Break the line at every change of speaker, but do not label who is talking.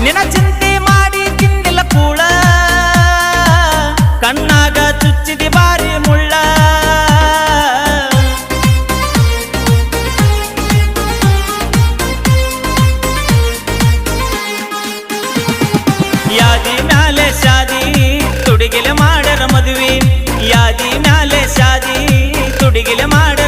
ನಿನ ಚಿಂತೆ ಮಾಡಿ ತಿಂದಿಲ್ಲ ಕೂಳ ಕಣ್ಣಾಗ ಚುಚ್ಚಿದಿ ಬಾರಿ ಮುಳ್ಳ ಯಾದಿ ಮ್ಯಾಲೆ ಶಾದಿ ತುಡಿಗಿಲೆ ಮಾಡರ ಮದುವೆ ಯಾದಿ ಮ್ಯಾಲೆ ಶಾದಿ ತುಡಿಗಿಲೆ ಮಾಡ